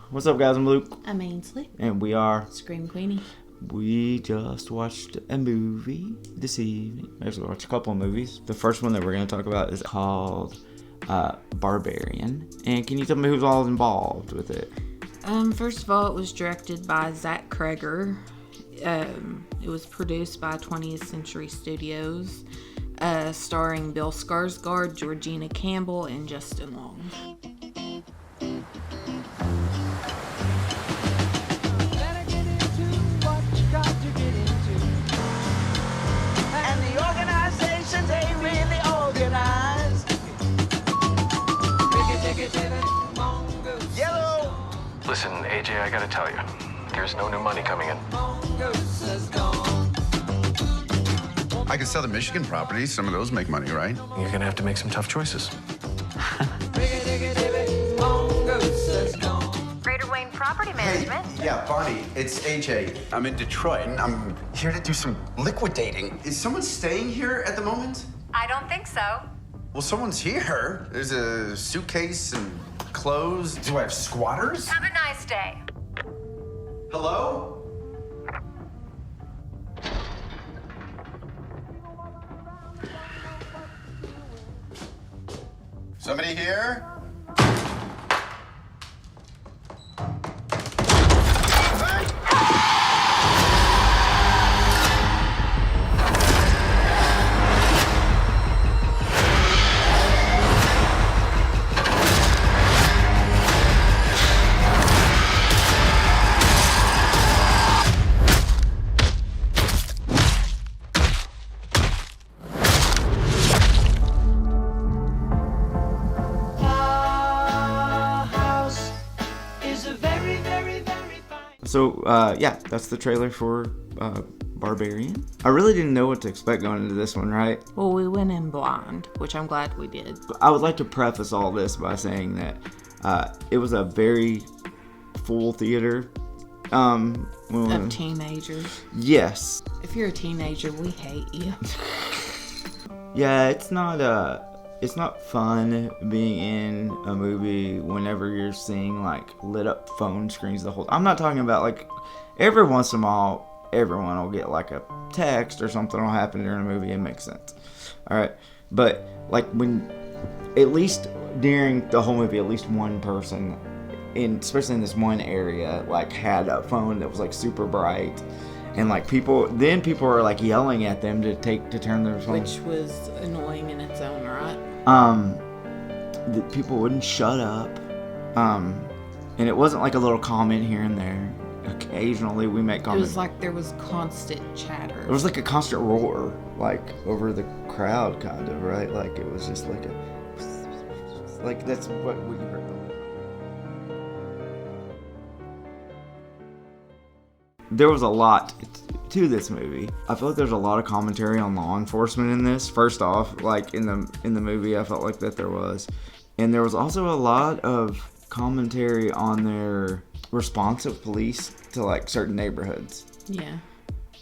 What's up, guys? I'm Luke. I'm Ainsley. And we are Scream Queenie. We just watched a movie this evening. Actually, we watched a couple of movies. The first one that we're going to talk about is called Barbarian. And can you tell me who's all involved with it? First of all, it was directed by Cregger. It was produced by 20th Century Studios, starring Bill Skarsgård, Georgina Campbell, and Justin Long. Listen, AJ, I gotta tell you, there's no new money coming in. I could sell the Michigan properties. Some of those make money, right? You're gonna have to make some tough choices. Greater Wayne Property Management. Hey, yeah, Bonnie, it's AJ. I'm in Detroit, and I'm here to do some liquidating. Is someone staying here at the moment? I don't think so. Well, someone's here. There's a suitcase and clothes. Do I have squatters? Have a nice day. Hello? Somebody here? So, that's the trailer for Barbarian. I really didn't know what to expect going into this one, right? Well, we went in blind, which I'm glad we did. I would like to preface all this by saying that it was a very full theater. Of teenagers. Yes. If you're a teenager, we hate you. Yeah, it's not fun being in a movie whenever you're seeing like lit up phone screens the whole time. I'm not talking about like every once in a while everyone will get like a text or something will happen during a movie. It makes sense. All right. But like when at least during the whole movie, at least one person especially in this one area, like had a phone that was like super bright. And like people were like yelling at them to turn their phone. Which was annoying in its own right. The people wouldn't shut up. And it wasn't like a little comment here and there. Occasionally we make comments. It was like there was constant chatter. It was like a constant roar, like over the crowd, kind of, right? Like it was just like that's what we heard. There was a lot to this movie. I feel like there's a lot of commentary on law enforcement in this. First off, like in the movie, I felt like that there was. And there was also a lot of commentary on their response of police to like certain neighborhoods. Yeah.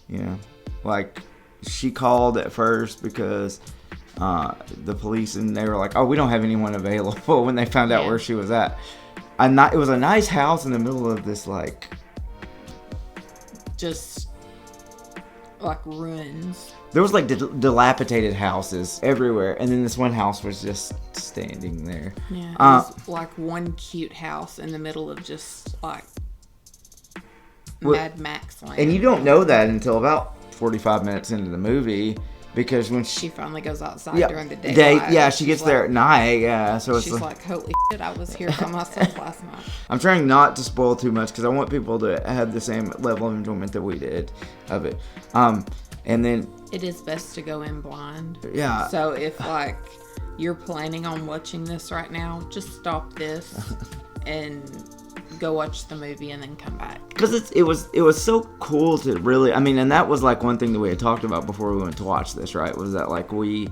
You know, like she called at first because the police, and they were like, oh, we don't have anyone available when they found out where she was at. It was a nice house in the middle of this like... just like ruins. There was like dilapidated houses everywhere, and then this one house was just standing there. Yeah, it was like one cute house in the middle of just like Mad Max land. And you don't know that until about 45 minutes into the movie, because when she finally goes outside during the day. She gets there at night. Yeah, so it's she's like, holy shit, I was here by myself last night. I'm trying not to spoil too much because I want people to have the same level of enjoyment that we did of it. And then it is best to go in blind. Yeah. So if like you're planning on watching this right now, just stop this and go watch the movie and then come back. Because it was so cool to really, I mean, and that was like one thing that we had talked about before we went to watch this, right? Was that like I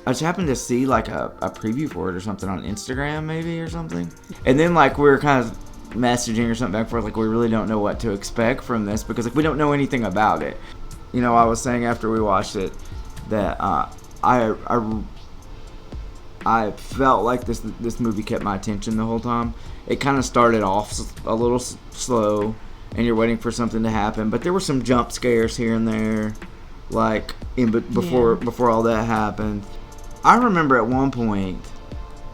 just happened to see like a preview for it or something on Instagram maybe or something. And then like we were kind of messaging or something back and forth, like we really don't know what to expect from this because like we don't know anything about it. You know, I was saying after we watched it that I I felt like this movie kept my attention the whole time. It kind of started off a little slow, and you're waiting for something to happen. But there were some jump scares here and there, like before all that happened. I remember at one point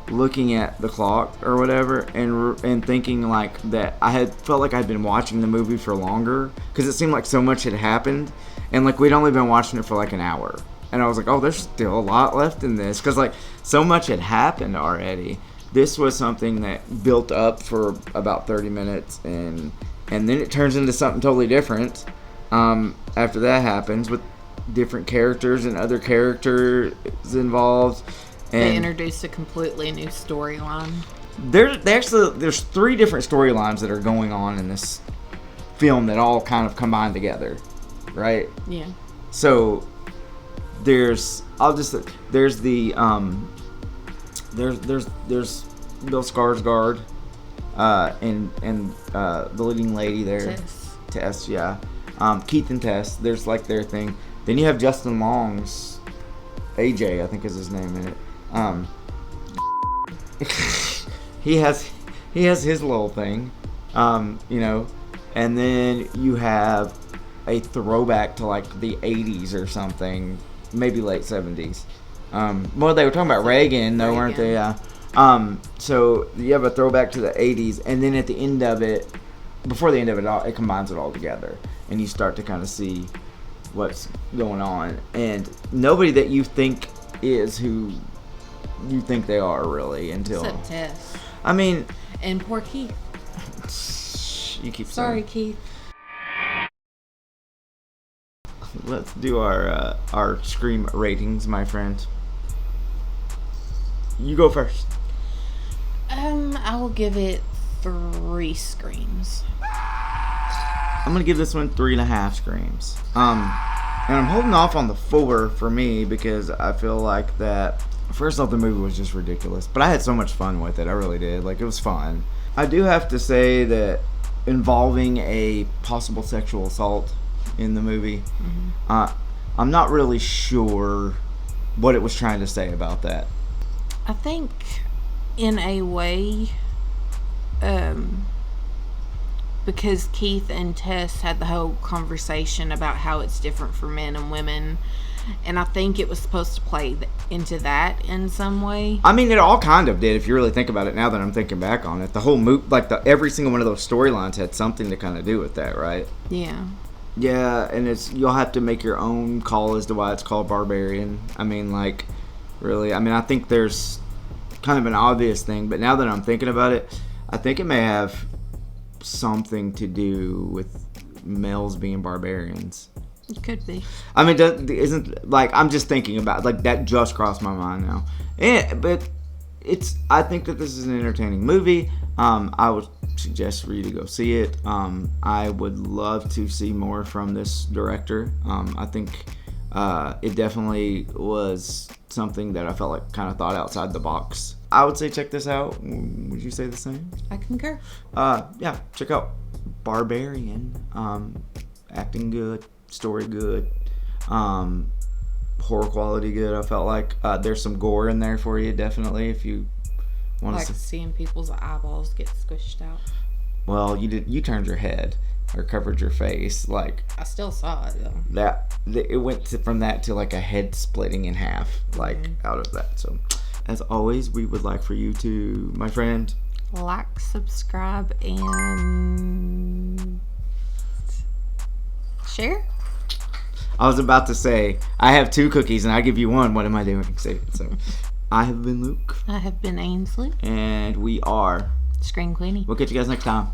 looking at the clock or whatever, and thinking like that I had felt like I'd been watching the movie for longer, because it seemed like so much had happened, and like we'd only been watching it for like an hour. And I was like, oh, there's still a lot left in this, because like so much had happened already. This was something that built up for about 30 minutes, and then it turns into something totally different after that happens, with different characters and other characters involved. And they introduced a completely new storyline. There's 3 different storylines that are going on in this film that all kind of combine together, right? Yeah. So there's there's Bill Skarsgård and the leading lady there, Tess, yeah. Keith and Tess, there's like their thing. Then you have Justin Long's AJ, I think is his name in it. He has his little thing, and then you have a throwback to like the 80s or something, maybe late 70s. Well, they were talking about Reagan, though, weren't they? Yeah. So you have a throwback to the 80s, and then at the end of it, before the end of it all, it combines it all together, and you start to kind of see what's going on, and nobody that you think is who you think they are, really, until... Except Tess. I mean... And poor Keith. You keep Sorry, saying. Keith. Let's do our Scream ratings, my friend. You go first. I will give it 3 screams. I'm gonna give this one 3.5 screams. And I'm holding off on the 4 for me, because I feel like that. First off, the movie was just ridiculous, but I had so much fun with it. I really did. Like, it was fun. I do have to say that involving a possible sexual assault in the movie, I'm not really sure what it was trying to say about that. I think, in a way, because Keith and Tess had the whole conversation about how it's different for men and women, and I think it was supposed to play into that in some way. I mean, it all kind of did, if you really think about it. Now that I'm thinking back on it, the whole every single one of those storylines had something to kind of do with that, right? Yeah. Yeah, and you'll have to make your own call as to why it's called Barbarian. I mean, like, really, I think there's kind of an obvious thing, but now that I'm thinking about it, I think it may have something to do with males being barbarians. It could be. I mean, isn't, like, I'm just thinking about, like, that just crossed my mind now. But I think that this is an entertaining movie. I would suggest for you to go see it. I would love to see more from this director. I think it definitely was something that I felt like kind of thought outside the box. I would say check this out. Would you say the same? I concur. Yeah, check out Barbarian. Acting good, story good, horror quality good. I felt like there's some gore in there for you, definitely, if you want like to seeing people's eyeballs get squished out. Well, you turned your head or covered your face, like I still saw it though. It went from that to like a head splitting in half, like out of that. So, as always, we would like for you to, my friend, like, subscribe, and share. I was about to say, I have 2 cookies and I give you 1. What am I doing? Say it. So, I have been Luke. I have been Ainsley. And we are Scream Queenie. We'll catch you guys next time.